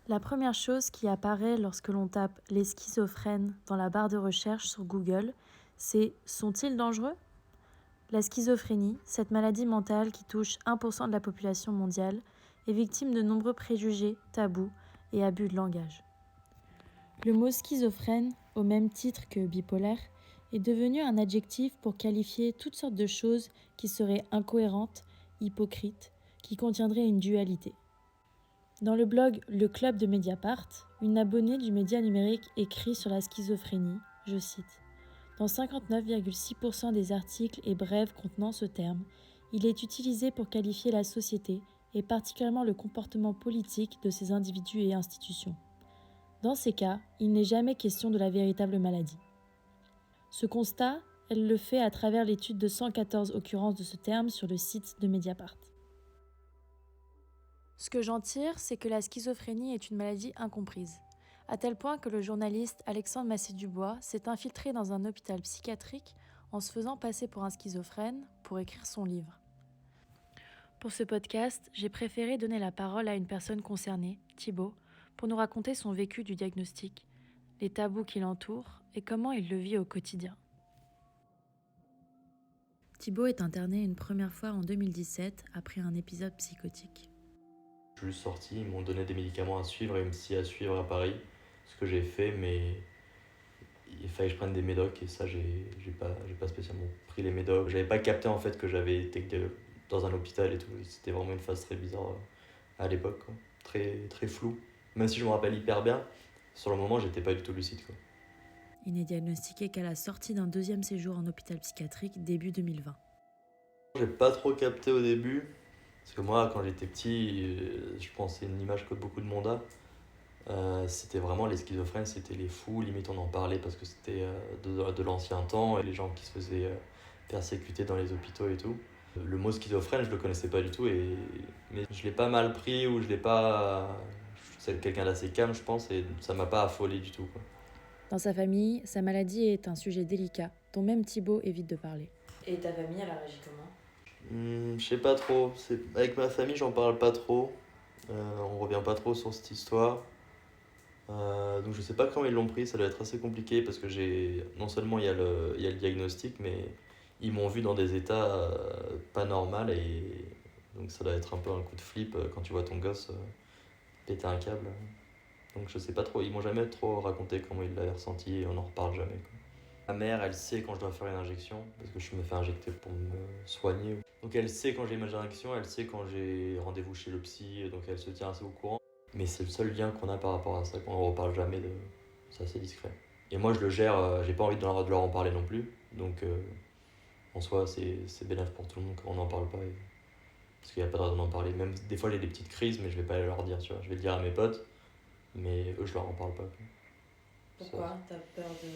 La première chose qui apparaît lorsque l'on tape les schizophrènes dans la barre de recherche sur Google, c'est « sont-ils dangereux ?» La schizophrénie, cette maladie mentale qui touche 1% de la population mondiale, est victime de nombreux préjugés, tabous et abus de langage. Le mot schizophrène, au même titre que bipolaire, est devenu un adjectif pour qualifier toutes sortes de choses qui seraient incohérentes, hypocrites, qui contiendraient une dualité. Dans le blog Le Club de Mediapart, une abonnée du média numérique écrit sur la schizophrénie, je cite, « Dans 59,6% des articles et brèves contenant ce terme, il est utilisé pour qualifier la société et particulièrement le comportement politique de ces individus et institutions. Dans ces cas, il n'est jamais question de la véritable maladie. » Ce constat, elle le fait à travers l'étude de 114 occurrences de ce terme sur le site de Mediapart. Ce que j'en tire, c'est que la schizophrénie est une maladie incomprise, à tel point que le journaliste Alexandre Massé-Dubois s'est infiltré dans un hôpital psychiatrique en se faisant passer pour un schizophrène pour écrire son livre. Pour ce podcast, j'ai préféré donner la parole à une personne concernée, Thibaut, pour nous raconter son vécu du diagnostic, les tabous qui l'entourent et comment il le vit au quotidien. Thibaut est interné une première fois en 2017 après un épisode psychotique. Je suis sorti, ils m'ont donné des médicaments à suivre et une psy à suivre à Paris, ce que j'ai fait, mais il fallait que je prenne des médocs et ça, j'ai pas spécialement pris les médocs. J'avais pas capté en fait que j'avais été dans un hôpital et tout. C'était vraiment une phase très bizarre à l'époque, quoi. Très flou. Même si je me rappelle hyper bien, sur le moment, j'étais pas du tout lucide, quoi. Il n'est diagnostiqué qu'à la sortie d'un deuxième séjour en hôpital psychiatrique début 2020. J'ai pas trop capté au début, parce que moi, quand j'étais petit, je pense que c'est une image que beaucoup de monde a. C'était vraiment les schizophrènes, c'était les fous, limite on en parlait parce que c'était de l'ancien temps et les gens qui se faisaient persécuter dans les hôpitaux et tout. Le mot schizophrène, je le connaissais pas du tout, mais je l'ai pas mal pris ou je l'ai pas. C'est quelqu'un d'assez calme, je pense, et ça m'a pas affolé du tout, quoi. Dans sa famille, sa maladie est un sujet délicat, dont même Thibaut évite de parler. Et ta famille, elle a réagi comment ? Je sais pas trop. Avec ma famille, j'en parle pas trop. On revient pas trop sur cette histoire. Donc je sais pas comment ils l'ont pris, ça doit être assez compliqué parce que non seulement il y a le diagnostic, mais ils m'ont vu dans des états pas normaux et donc ça doit être un peu un coup de flip quand tu vois ton gosse péter un câble. Donc je sais pas trop, ils m'ont jamais trop raconté comment ils l'avaient ressenti et on n'en reparle jamais, quoi. Ma mère, elle sait quand je dois faire une injection parce que je me fais injecter pour me soigner. Donc elle sait quand j'ai une injection, elle sait quand j'ai rendez-vous chez le psy, donc elle se tient assez au courant. Mais c'est le seul lien qu'on a par rapport à ça, qu'on ne reparle jamais de. C'est assez discret. Et moi je le gère, j'ai pas envie de leur en parler non plus. Donc en soi c'est bénéfique pour tout le monde qu'on n'en parle pas. Parce qu'il n'y a pas de raison d'en parler. Même des fois j'ai des petites crises, mais je vais pas leur dire, tu vois. Je vais le dire à mes potes, mais eux je leur en parle pas. Pourquoi ? T'as peur de...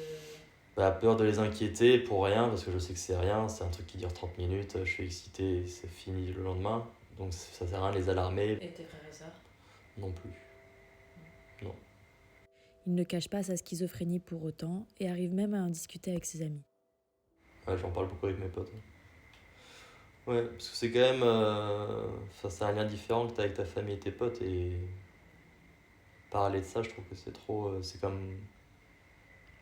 Peur de les inquiéter pour rien, parce que je sais que c'est rien, c'est un truc qui dure 30 minutes, je suis excité et c'est fini le lendemain. Donc ça sert à rien de les alarmer. Et tes frères et sœurs ? Non plus. Non. Il ne cache pas sa schizophrénie pour autant et arrive même à en discuter avec ses amis. Ouais, j'en parle beaucoup avec mes potes. Ouais, parce que c'est quand même. C'est un lien différent que t'as avec ta famille et tes potes, et parler de ça, je trouve que c'est trop. C'est comme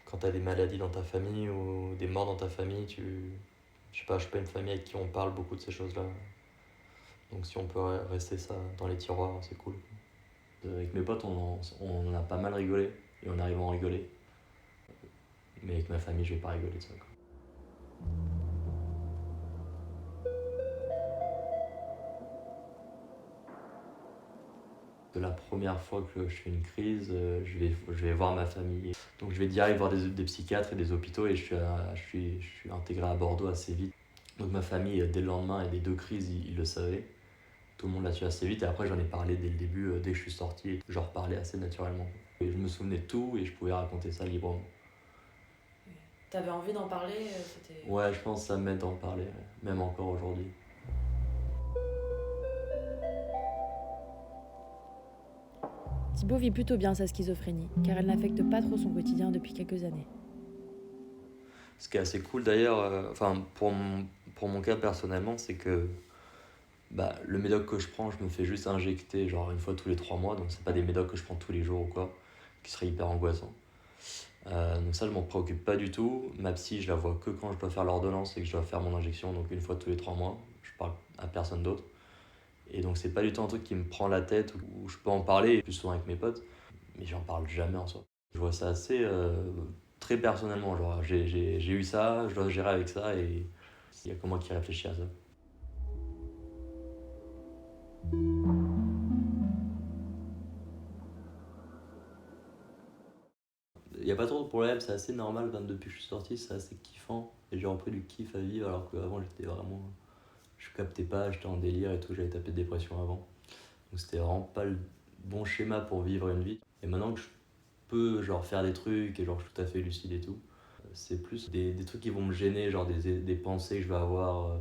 quand t'as des maladies dans ta famille ou des morts dans ta famille, je sais pas une famille avec qui on parle beaucoup de ces choses-là. Donc si on peut rester ça dans les tiroirs, c'est cool. Avec mes potes, on a pas mal rigolé et on arrive à en rigoler. Mais avec ma famille, je vais pas rigoler de ça, quoi. La première fois que je fais une crise, je vais voir ma famille. Donc je vais direct voir des psychiatres et des hôpitaux et je suis intégré à Bordeaux assez vite. Donc ma famille, dès le lendemain et des deux crises, ils le savaient. Tout le monde l'a su assez vite et après j'en ai parlé dès le début, dès que je suis sorti, j'en reparlais assez naturellement. Et je me souvenais de tout et je pouvais raconter ça librement. T'avais envie d'en parler Ouais, je pense que ça m'aide d'en parler, même encore aujourd'hui. Thibaut vit plutôt bien sa schizophrénie, car elle n'affecte pas trop son quotidien depuis quelques années. Ce qui est assez cool d'ailleurs, pour mon cas personnellement, c'est que Bah, le médoc que je prends, je me fais juste injecter genre une fois tous les 3 mois, donc c'est pas des médocs que je prends tous les jours ou quoi, qui serait hyper angoissant. Donc ça, je m'en préoccupe pas du tout. Ma psy, je la vois que quand je dois faire l'ordonnance et que je dois faire mon injection, donc une fois tous les 3 mois. Je parle à personne d'autre. Et donc c'est pas du tout un truc qui me prend la tête où je peux en parler, plus souvent avec mes potes, mais j'en parle jamais en soi. Je vois ça assez très personnellement, genre j'ai eu ça, je dois gérer avec ça et il y a que moi qui réfléchis à ça. Il n'y a pas trop de problème, c'est assez normal, depuis que je suis sorti, c'est assez kiffant. Et j'ai repris du kiff à vivre alors qu'avant j'étais vraiment. Je captais pas, j'étais en délire et tout, j'avais tapé de dépression avant. Donc c'était vraiment pas le bon schéma pour vivre une vie. Et maintenant que je peux genre faire des trucs et genre je suis tout à fait lucide et tout, c'est plus des trucs qui vont me gêner, genre des pensées que je vais avoir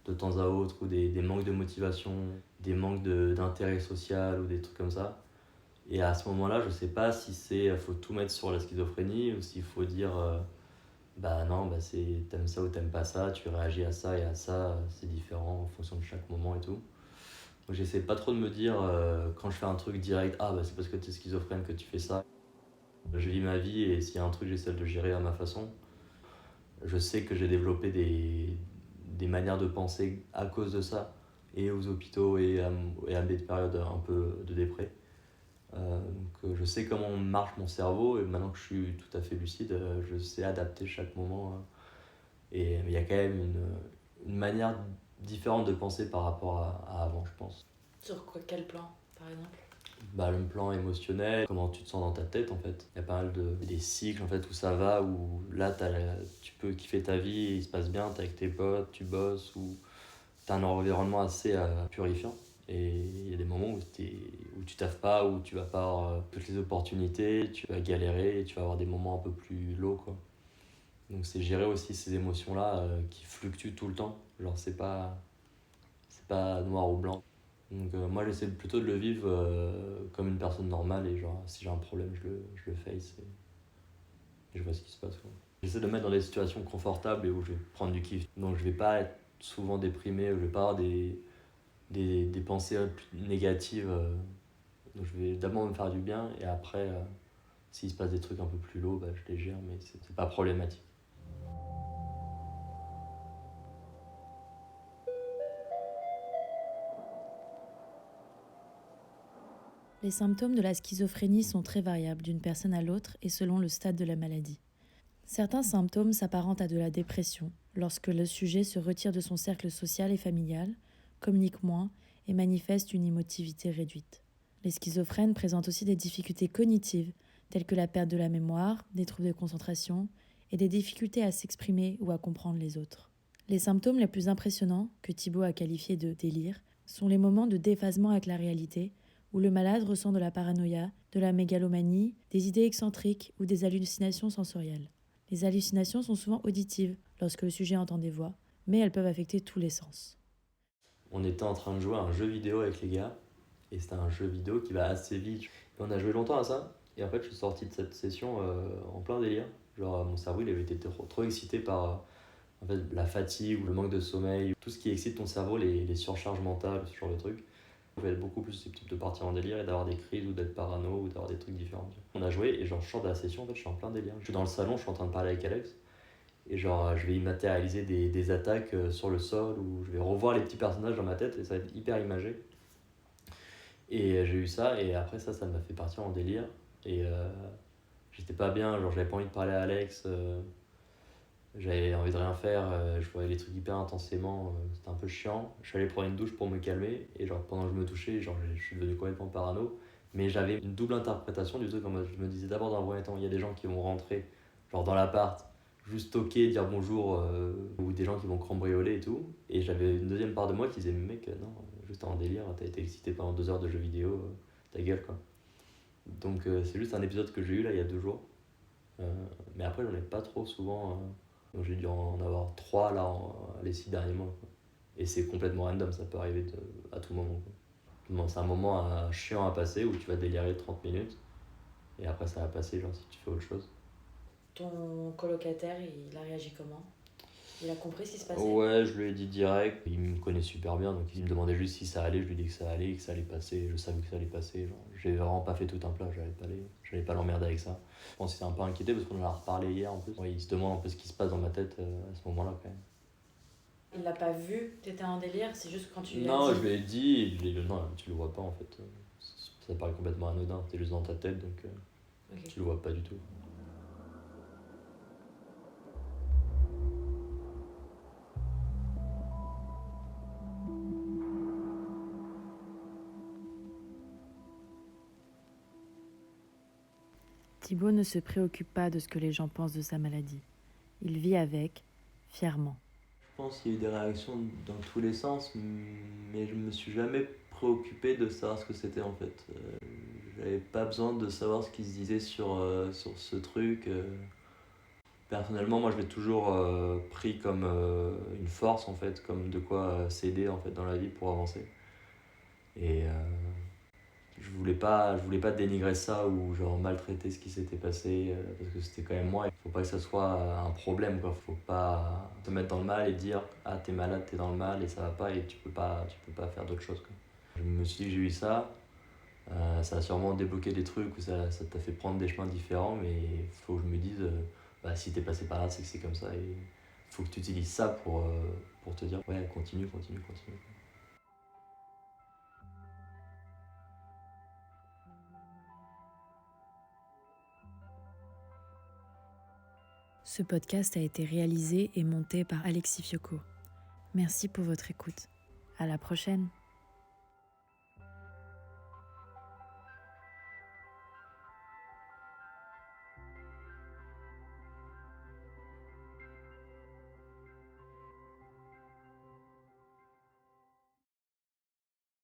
de temps à autre ou des manques de motivation, des manques d'intérêt social ou des trucs comme ça. Et à ce moment-là, je sais pas si c'est faut tout mettre sur la schizophrénie ou s'il faut dire bah non, bah t'aimes ça ou t'aimes pas ça, tu réagis à ça et à ça, c'est différent en fonction de chaque moment et tout. Donc j'essaie pas trop de me dire quand je fais un truc direct, ah bah c'est parce que t'es schizophrène que tu fais ça. Je vis ma vie et s'il y a un truc, j'essaie de le gérer à ma façon. Je sais que j'ai développé des manières de penser à cause de ça, et aux hôpitaux et à des périodes un peu de déprès. Je sais comment marche mon cerveau et maintenant que je suis tout à fait lucide, je sais adapter chaque moment. Et il y a quand même une manière différente de penser par rapport à avant, je pense. Sur quoi, quel plan, par exemple? Bah, le plan émotionnel, comment tu te sens dans ta tête en fait. Il y a pas mal des cycles en fait où ça va, où là tu peux kiffer ta vie, il se passe bien, t'es avec tes potes, tu bosses, ou t'as un environnement assez purifiant. Et il y a des moments où tu taffes pas, où tu vas pas avoir toutes les opportunités, tu vas galérer, et tu vas avoir des moments un peu plus low quoi. Donc c'est gérer aussi ces émotions-là qui fluctuent tout le temps. Genre c'est pas noir ou blanc. Donc moi j'essaie plutôt de le vivre comme une personne normale et genre si j'ai un problème je le face et je vois ce qui se passe quoi. J'essaie de me mettre dans des situations confortables et où je vais prendre du kiff. Donc je vais pas être souvent déprimé, je vais pas avoir des pensées négatives. Donc je vais d'abord me faire du bien et après s'il se passe des trucs un peu plus low, bah, je les gère mais c'est pas problématique. Les symptômes de la schizophrénie sont très variables d'une personne à l'autre et selon le stade de la maladie. Certains symptômes s'apparentent à de la dépression, lorsque le sujet se retire de son cercle social et familial, communique moins et manifeste une émotivité réduite. Les schizophrènes présentent aussi des difficultés cognitives, telles que la perte de la mémoire, des troubles de concentration et des difficultés à s'exprimer ou à comprendre les autres. Les symptômes les plus impressionnants, que Thibaut a qualifiés de délire, sont les moments de déphasement avec la réalité, où le malade ressent de la paranoïa, de la mégalomanie, des idées excentriques ou des hallucinations sensorielles. Les hallucinations sont souvent auditives lorsque le sujet entend des voix, mais elles peuvent affecter tous les sens. On était en train de jouer à un jeu vidéo avec les gars et c'était un jeu vidéo qui va assez vite. Et on a joué longtemps à ça et en fait je suis sorti de cette session en plein délire. Genre mon cerveau il avait été trop excité par en fait, la fatigue ou le manque de sommeil, tout ce qui excite ton cerveau, les surcharges mentales, ce genre de trucs. Je vais être beaucoup plus susceptible de partir en délire et d'avoir des crises ou d'être parano ou d'avoir des trucs différents. On a joué et genre je sors de la session, en fait je suis en plein délire. Je suis dans le salon, je suis en train de parler avec Alex et genre je vais y matérialiser des attaques sur le sol ou je vais revoir les petits personnages dans ma tête et ça va être hyper imagé. Et j'ai eu ça et après ça m'a fait partir en délire et j'étais pas bien, genre j'avais pas envie de parler à Alex, j'avais envie de rien faire, je voyais les trucs hyper intensément, c'était un peu chiant. Je suis allé prendre une douche pour me calmer et genre pendant que je me touchais, genre je suis devenu complètement parano. Mais j'avais une double interprétation du truc, en mode je me disais d'abord dans un premier temps, il y a des gens qui vont rentrer genre dans l'appart, juste toquer, dire bonjour, ou des gens qui vont cambrioler et tout. Et j'avais une deuxième part de moi qui disait mec non, juste en délire, t'as été excité pendant 2 heures de jeux vidéo, ta gueule quoi. Donc c'est juste un épisode que j'ai eu là il y a 2 jours. Mais après j'en ai pas trop souvent. Donc j'ai dû en avoir 3 là les 6 derniers mois. Quoi. Et c'est complètement random, ça peut arriver à tout moment. Quoi. Bon, c'est un moment chiant à passer où tu vas délirer 30 minutes et après ça va passer genre si tu fais autre chose. Ton colocataire, il a réagi comment? Il a compris ce qui se passait? Ouais, je lui ai dit direct. Il me connaît super bien, donc il me demandait juste si ça allait. Je lui ai dit que ça allait, que ça allait passer. Je savais que ça allait passer. Genre, j'ai vraiment pas fait tout un plat, j'allais pas l'emmerder avec ça. Je pense qu'il s'est un peu inquiété parce qu'on en a reparlé hier en plus. Ouais, il se demande un peu ce qui se passe dans ma tête à ce moment-là quand même. Il l'a pas vu que t'étais en délire, c'est juste quand tu lui as Non, dit. je lui ai dit, et non, tu le vois pas en fait. Ça paraît complètement anodin, t'es juste dans ta tête donc Ok. tu le vois pas du tout. Thibaut ne se préoccupe pas de ce que les gens pensent de sa maladie. Il vit avec, fièrement. Je pense qu'il y a eu des réactions dans tous les sens, mais je me suis jamais préoccupé de savoir ce que c'était en fait. J'avais pas besoin de savoir ce qui se disait sur ce truc. Personnellement, moi je l'ai toujours pris comme une force en fait, comme de quoi s'aider en fait dans la vie pour avancer. Et je voulais pas dénigrer ça ou genre maltraiter ce qui s'était passé parce que c'était quand même moi. Il faut pas que ça soit un problème quoi. Faut pas te mettre dans le mal et dire ah t'es malade, t'es dans le mal et ça va pas et tu peux pas faire d'autre chose quoi. Je me suis dit que j'ai eu ça. Ça a sûrement débloqué des trucs ou ça t'a fait prendre des chemins différents, mais il faut que je me dise bah, si t'es passé par là, c'est que c'est comme ça et il faut que tu utilises ça pour te dire ouais, continue, continue, continue. Ce podcast a été réalisé et monté par Alexis Fiocco. Merci pour votre écoute. À la prochaine.